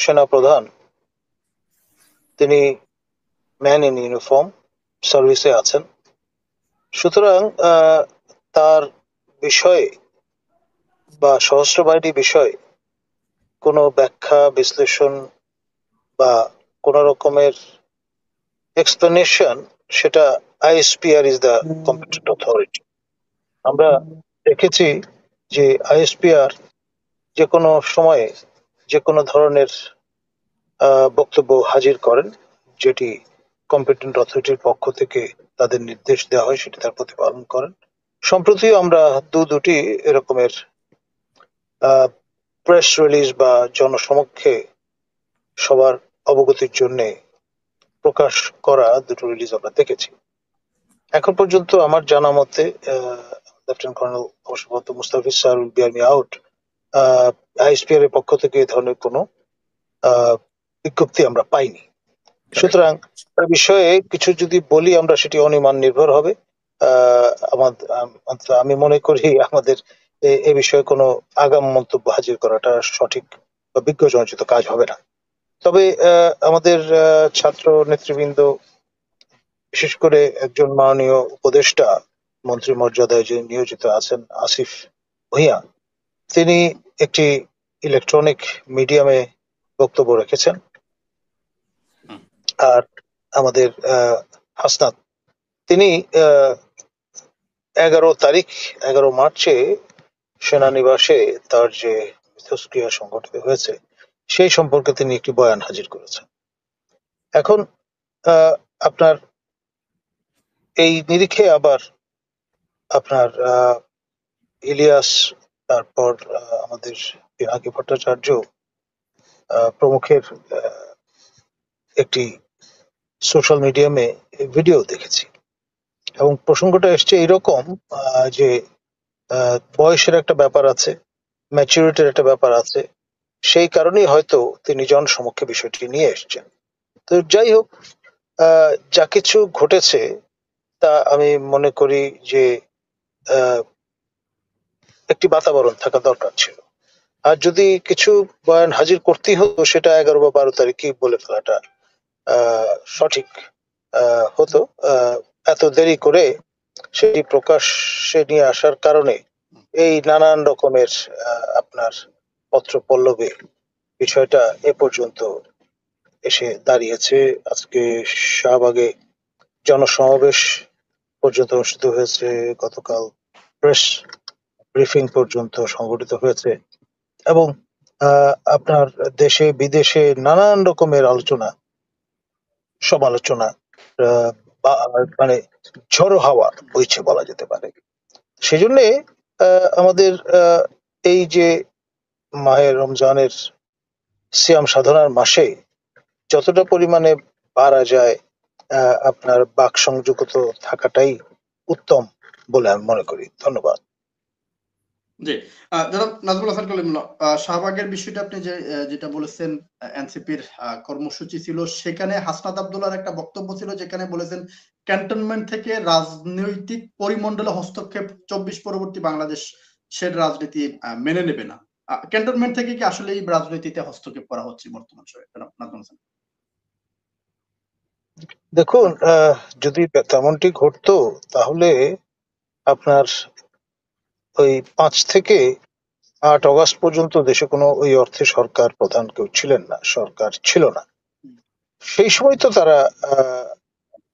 সেনাপ্রধান তিনি man in uniform সার্ভিসে আছেন, সুতরাং তার বিষয়ে বা সশস্ত্র বাহিনী বিষয়ে কোনো ব্যাখ্যা বিশ্লেষণ বা কোন রকমের এক্সপ্লেনেশন, সেটা ISPR is the competent authority. আমরা দেখেছি যে আইএসপিআর যে কোনো সময়ে যে কোনো ধরনের বক্তব্য হাজির করেন, যেটি কম্পিটেন্ট অথরিটির পক্ষ থেকে তাদের নির্দেশ দেওয়া হয় সেটি তার প্রতিপালন করেন। সম্প্রতিও আমরা দুটি এরকমের প্রেস রিলিজ বা জনসমক্ষে সবার অবগতির জন্য প্রকাশ করা দুটো রিলিজ আমরা দেখেছি। এখন পর্যন্ত আমার জানা মতে লেফটেন্যান্ট কর্নেল অবসরপ্রাপ্ত Mustafiz sir will be army out, ISPR এর পক্ষ থেকে এই ধরনের কোনো বিজ্ঞপ্তি আমরা পাইনি। সুতরাং তার বিষয়ে কিছু যদি বলি আমরা, সেটি অনুমান নির্ভর হবে। আমি মনে করি আমাদের এ বিষয়ে কোনো আগাম মন্তব্য হাজির করাটা সঠিক বা বিজ্ঞজনোচিত কাজ হবে না। তবে আমাদের ছাত্র নেতৃবৃন্দ, বিশেষ করে একজন মাননীয় উপদেষ্টা মন্ত্রী মর্যাদায় যে নিয়োজিত আছেন আসিফ ভুঁইয়া, তিনি একটি ইলেকট্রনিক মিডিয়ামে বক্তব্য রেখেছেন। আর আমাদের হাসনাত, তিনি 11 মার্চে সেনানিবাসে তার যে মিথস্ক্রিয়া সংঘটিত হয়েছে সেই সম্পর্কে তিনি একটি বয়ান হাজির করেছেন। এখন আপনার এই নিরিখে আবার আপনার ইলিয়াস, তারপর আমাদের পিনাকি ভট্টাচার্য প্রমুখের একটি সোশ্যাল মিডিয়ামে ভিডিও দেখেছি, এবং প্রসঙ্গটা এসছে এইরকম যে বয়সের একটা ব্যাপার আছে, ম্যাচুরিটির একটা ব্যাপার আছে, সেই কারণেই হয়তো তিনি জনসমক্ষে বিষয়টি নিয়ে এসছেন। তো যাই হোক, যা কিছু ঘটেছে তা আমি মনে করি যে একটি বাতাবরণ থাকা দরকার ছিল। আর যদি কিছু বয়ান হাজির করতেই হতো, সেটা 11 বা 12 তারিখে বলে ফেলাটা সঠিক হতো। এত দেরি করে সেটি প্রকাশ্যে নিয়ে আসার কারণে এই নানান রকমের আপনার পত্র পল্লবে বিষয়টা এ পর্যন্ত এসে দাঁড়িয়েছে। আজকে শাহবাগে জনসমাবেশ পর্যন্ত অনুষ্ঠিত হয়েছে, গতকাল প্রেস ব্রিফিং পর্যন্ত সংগঠিত হয়েছে, এবং আপনার দেশে বিদেশে নানান রকমের আলোচনা সমালোচনা মানে ঝড়ো হাওয়া বইছে বলা যেতে পারে। সেজন্য আমাদের এই যে মাহে রমজানের সিয়াম সাধনার মাসে যতটা পরিমাণে পারা যায় আপনার বাক সংযুক্ত থাকাটাই উত্তম বলে আমি মনে করি। ধন্যবাদ। জি, জনাব নাজমুল হাসান কলিমুল্লাহ, শাহবাগের বিষয়টা আপনি যেটা বলেছেন, এনসিপির কর্মসূচি ছিল, সেখানে হাসনাত আব্দুল্লাহর একটা বক্তব্য ছিল যেখানে বলেছেন ক্যান্টনমেন্ট থেকে রাজনৈতিক পরিমণ্ডলে হস্তক্ষেপ 24 পরবর্তী বাংলাদেশের রাজনীতি মেনে নেবে না। ক্যান্টনমেন্ট থেকে কি আসলে এই রাজনীতিতে হস্তক্ষেপ করা হচ্ছে বর্তমান সময়ে? দেখুন, যদি তেমনটি ঘটতো তাহলে আপনার ওই 5 থেকে 8 অগস্ট পর্যন্ত দেশে কোনো ওই অর্থে সরকার প্রধান কেউ ছিলেন না, সরকার ছিল না। সেই সময় তো তারা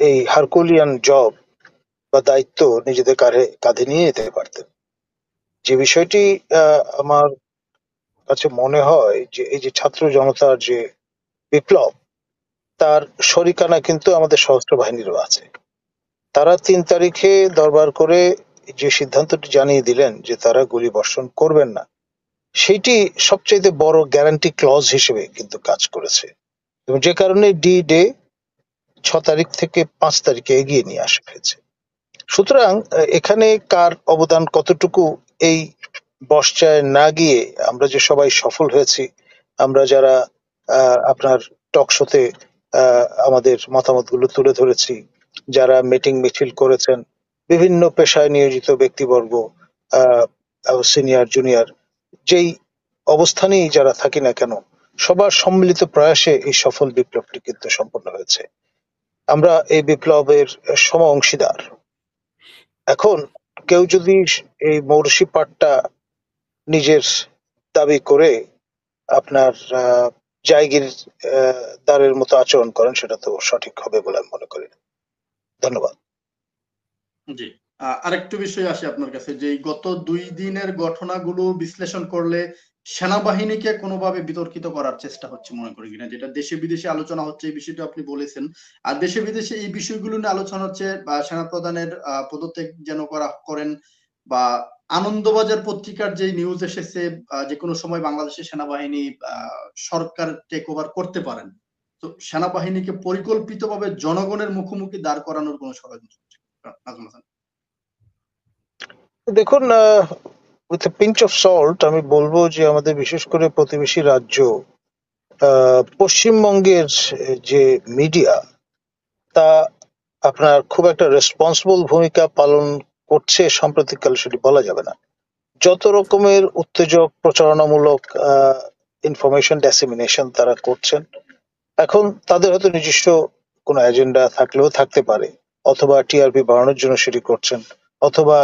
এই হারকুলিয়ান জব বা দায়িত্ব নিজেদের কাঁধে নিয়ে যেতে পারতেন। যে বিষয়টি আমার কাছে মনে হয় যে এই যে ছাত্র জনতার যে বিপ্লব, তার শরিকানা কিন্তু আমাদের সশস্ত্র বাহিনীরও আছে। তারা 3 তারিখে দরবার করে যে সিদ্ধান্তটি জানিয়ে দিলেন যে তারা গুলি বর্ষণ করবেন না, সেইটি সবচেয়ে বড় গ্যারান্টি ক্লজ হিসেবে কিন্তু কাজ করেছে, এবং যে কারণে ডি ডে 6 তারিখ থেকে 5 তারিখে এগিয়ে নিয়ে আসা হয়েছে। সুতরাং এখানে কার অবদান কতটুকু, এই বর্ষায় না গিয়ে আমরা যে সবাই সফল হয়েছি, আমরা যারা আপনার টক শোতে আমাদের মতামতগুলো তুলে ধরেছি, যারা মিটিং মিছিল করেছেন, বিভিন্ন পেশায় নিয়োজিত ব্যক্তিবর্গ, সিনিয়র জুনিয়র, যেই অবস্থানেই যারা থাকি না কেন, সবার সম্মিলিত প্রয়াসে এই সফল বিপ্লবটি কিন্তু সম্পন্ন হয়েছে। আমরা এই বিপ্লবের সম অংশীদার। এখন কেউ যদি এই মৌরসি পাটটা নিজের দাবি করে আপনার জায়গির দারের মতো আচরণ করেন, সেটা তো সঠিক হবে বলে আমি মনে করি না। ধন্যবাদ। জি, আরেকটু বিষয় আসে আপনার কাছে, যে গত 2 দিনের ঘটনাগুলো বিশ্লেষণ করলে সেনাবাহিনীকে কোনোভাবে বিতর্কিত করার চেষ্টা হচ্ছে মনে করি কিনা, যেটা দেশে বিদেশে আলোচনা হচ্ছে, এই বিষয়টা আপনি বলেছেন। আর দেশে বিদেশে এই বিষয়গুলো নিয়ে আলোচনা হচ্ছে, বা সেনাপ্রধানের পদত্যাগ যেন করেন, বা আনন্দবাজার পত্রিকার যে নিউজ এসেছে যে কোনো সময় বাংলাদেশের সেনাবাহিনী সরকার টেক ওভার করতে পারেন। তো সেনাবাহিনীকে পরিকল্পিতভাবে জনগণের মুখোমুখি দাঁড় করানোর কোনো ষড়যন্ত্র হচ্ছে? নাজমুল হাসান। দেখুন, উইথ পিঞ্চ অফ সল্ট আমি বলবো যে আমাদের বিশেষ করে প্রতিবেশী রাজ্য পশ্চিমবঙ্গের যে মিডিয়া, তা আপনার খুব একটা রেসপন্সিবল ভূমিকা পালন করছে সাম্প্রতিককালে সেটি বলা যাবে না। যত রকমের উত্তেজক প্রচারণামূলক ইনফরমেশন ডেসিমিনেশন তারা করছেন, এখন তাদের হয়তো নিজস্ব কোনো এজেন্ডা থাকলেও থাকতে পারে, অথবা টিআরপি বাড়ানোর জন্য সেটি করছেন, অথবা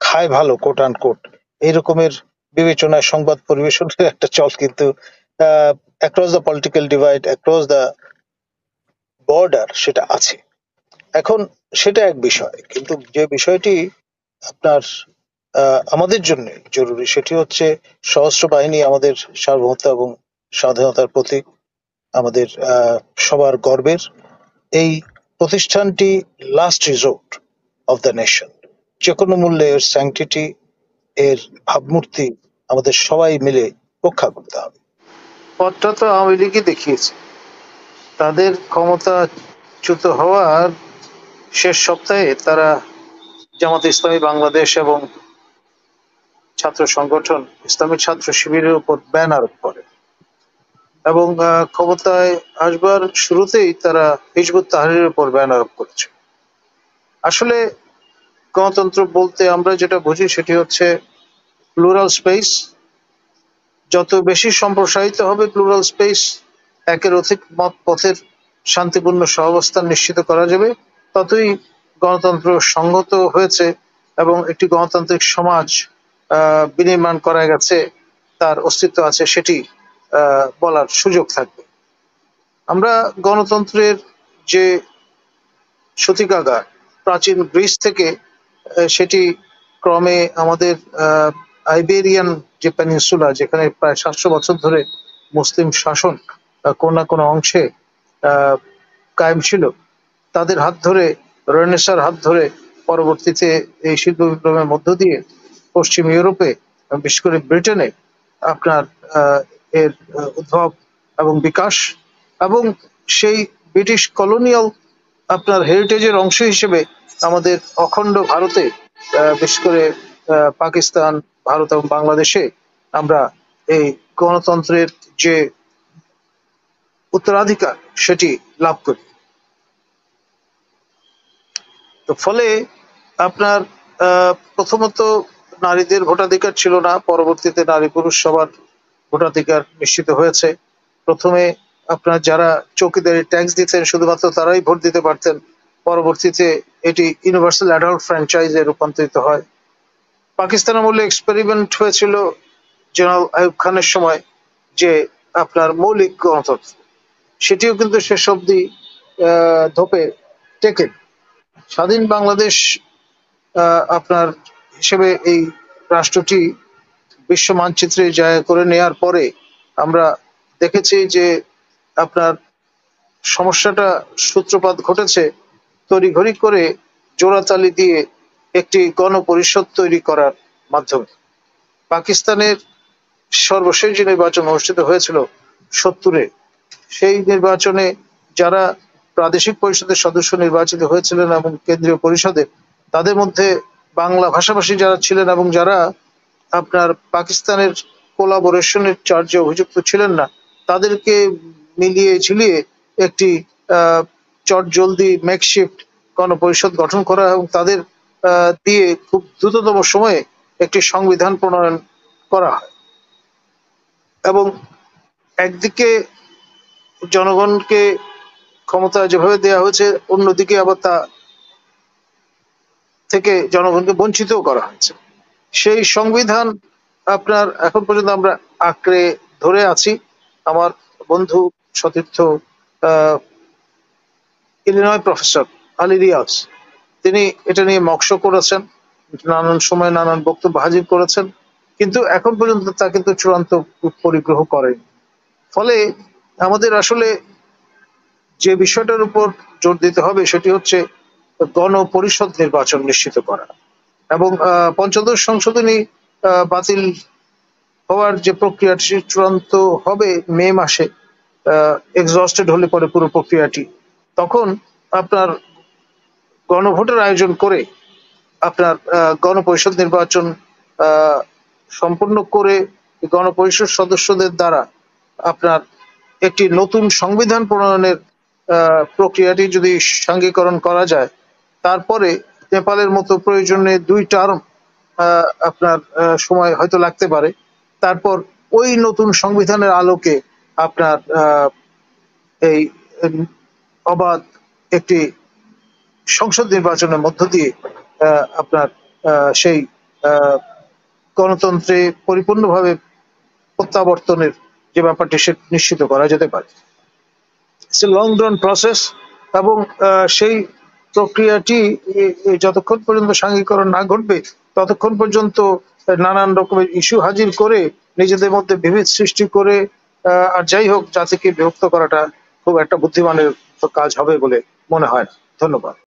খায় ভালো কোট আন কোট এই রকমের বিবেচনায় সংবাদ পরিবেশনের একটা চল কিন্তু across the political divide, across the border সেটা আছে। এখন সেটা এক বিষয়, কিন্তু যে বিষয়টি আপনার আমাদের জন্য জরুরি সেটি হচ্ছে সশস্ত্র বাহিনী আমাদের সার্বভৌমত্ব এবং স্বাধীনতার প্রতীক, আমাদের সবার গর্বের। এই প্রতিষ্ঠানটি last resort of the nation. যে কোনো মূল্যে এর স্যাংটিটি, এর ভাবমূর্তি আমাদের সবাই মিলে রক্ষা করতে হবে। পথটা তো আওয়ামী লীগই দেখিয়েছে। তাদের ক্ষমতাচ্যুত হওয়ার শেষ সপ্তাহে তারা জামাত ইসলামী বাংলাদেশ এবং ছাত্র সংগঠন ইসলামী ছাত্র শিবিরের উপর ব্যান আরোপ করে, এবং ক্ষমতায় আসবার শুরুতেই তারা হিজবুত তাহরীরের উপর ব্যান আরোপ করেছে। আসলে গণতন্ত্র বলতে আমরা যেটা বুঝি সেটি হচ্ছে প্লুরাল স্পেস। যত বেশি সম্প্রসারিত হবে প্লুরাল স্পেস, একের অধিক মত পথের শান্তিপূর্ণ সহাবস্থান নিশ্চিত করা যাবে, ততই গণতন্ত্র সংহত হয়েছে এবং একটি গণতান্ত্রিক সমাজ বিনির্মাণ করা গেছে, তার অস্তিত্ব আছে, সেটি বলার সুযোগ থাকবে। আমরা গণতন্ত্রের যে সূতিকাগার প্রাচীন গ্রিস থেকে, সেটি ক্রমে আমাদের আইবেরিয়ান যে পেনিনসুলা, যেখানে প্রায় 700 বছর ধরে মুসলিম শাসন কোন না কোনো অংশে কায়েম ছিল, তাদের হাত ধরে, রেনেসার হাত ধরে, পরবর্তীতে এই শিল্প বিপ্লবের মধ্য দিয়ে পশ্চিম ইউরোপে, বিশেষ করে ব্রিটেনে আপনার এর উদ্ভব এবং বিকাশ, এবং সেই ব্রিটিশ কলোনিয়াল আপনার হেরিটেজের অংশ হিসেবে আমাদের অখণ্ড ভারতে, বিশেষ করে পাকিস্তান, ভারত এবং বাংলাদেশে আমরা এই গণতন্ত্রের যে উত্তরাধিকার সেটি লাভ করি। তো ফলে আপনার প্রথমত নারীদের ভোটাধিকার ছিল না, পরবর্তীতে নারী পুরুষ সবার ভোটাধিকার নিশ্চিত হয়েছে। প্রথমে আপনার যারা চৌকিদারি ট্যাক্স দিতেন শুধুমাত্র তারাই ভোট দিতে পারতেন, পরবর্তীতে এটি ইউনিভার্সাল অ্যাডাল্ট ফ্র্যাঞ্চাইজে রূপান্তরিত হয়। পাকিস্তান আমলে এক্সপেরিমেন্ট হয়েছিল জেনারেল আইয়ুব খানের সময়, যে আপনার মৌলিক গণতন্ত্র, সেটিও কিন্তু শেষ অবধি ধোপে টেকেন। স্বাধীন বাংলাদেশ আপনার হিসেবে এই রাষ্ট্রটি বিশ্ব মানচিত্রে জায়গা করে নেয়ার পরে আমরা দেখেছি যে আপনার সমস্যাটা সূত্রপাত ঘটেছে তড়িঘড়ি করে জোড়াতালি দিয়ে একটি গণপরিষদ তৈরি করার মাধ্যমে। পাকিস্তানের সর্বশেষ যে নির্বাচন অনুষ্ঠিত হয়েছিল 70-এ, সেই নির্বাচনে যারা প্রাদেশিক পরিষদের সদস্য নির্বাচিত হয়েছিলেন এবং কেন্দ্রীয় পরিষদে, তাদের মধ্যে বাংলা ভাষাভাষী যারা ছিলেন এবং যারা আপনার পাকিস্তানের কোলাবোরেশনের চার্জে অভিযুক্ত ছিলেন না, তাদেরকে মিলিয়ে ঝিলিয়ে একটি চটজলদি মেকশিফট গণপরিষদ গঠন করা এবং তাদের দিয়ে খুব দ্রুততম সময়ে একটি সংবিধান প্রণয়ন করা হয়। এবং একদিকে জনগণকে ক্ষমতা যেভাবে দেওয়া হয়েছে, অন্যদিকে আবার তা থেকে জনগণকে বঞ্চিত করা হয়েছে। সেই সংবিধান আপনার এখন পর্যন্ত আমরা আঁকড়ে ধরে আছি। আমার বন্ধু সতীর্থ ইলিনয় প্রফেসর আলী রিয়াজ, তিনি এটা নিয়ে মকশো করেছেন, নানান সময় নানান বক্তব্য হাজির করেছেন, কিন্তু এখন পর্যন্ত তা কিন্তু চূড়ান্ত পরিগ্রহ করেনি। ফলে আমাদের আসলে যে বিষয়টার উপর জোর দিতে হবে সেটি হচ্ছে গণপরিষদ নির্বাচন নিশ্চিত করা, এবং পঞ্চদশ সংশোধনী বাতিল হওয়ার যে প্রক্রিয়াটি চূড়ান্ত হবে মে মাসে, এক্সস্টেড হলে পরে পুরো প্রক্রিয়াটি, তখন আপনার গণভোটের আয়োজন করে আপনার গণপরিষদ নির্বাচন সম্পন্ন করে গণপরিষদ সদস্যদের দ্বারা আপনার একটি নতুন সংবিধান প্রণয়নের প্রক্রিয়াটি যদি সাংঘিকরণ করা যায়, তারপরে নেপালের মতো প্রয়োজনে 2 টার্ম আপনার সময় হয়তো লাগতে পারে, তারপর ওই নতুন সংবিধানের আলোকে আপনার এই অবাধ একটি সংসদ নির্বাচনের মধ্য দিয়ে আপনার সেই গণতন্ত্রে পরিপূর্ণভাবে প্রত্যাবর্তনের যে ব্যাপারটি সে নিশ্চিত করা যেতে পারে। It's a long run process, এবং সেই প্রক্রিয়াটি যতক্ষণ পর্যন্ত সাংঘিকরণ না ঘটবে ততক্ষণ পর্যন্ত নানান রকমের ইস্যু হাজির করে নিজেদের মধ্যে বিভেদ সৃষ্টি করে আর যাই হোক জাতিকে বিভক্ত করাটা খুব একটা বুদ্ধিমানের কাজ হবে বলে মনে হয় না। ধন্যবাদ।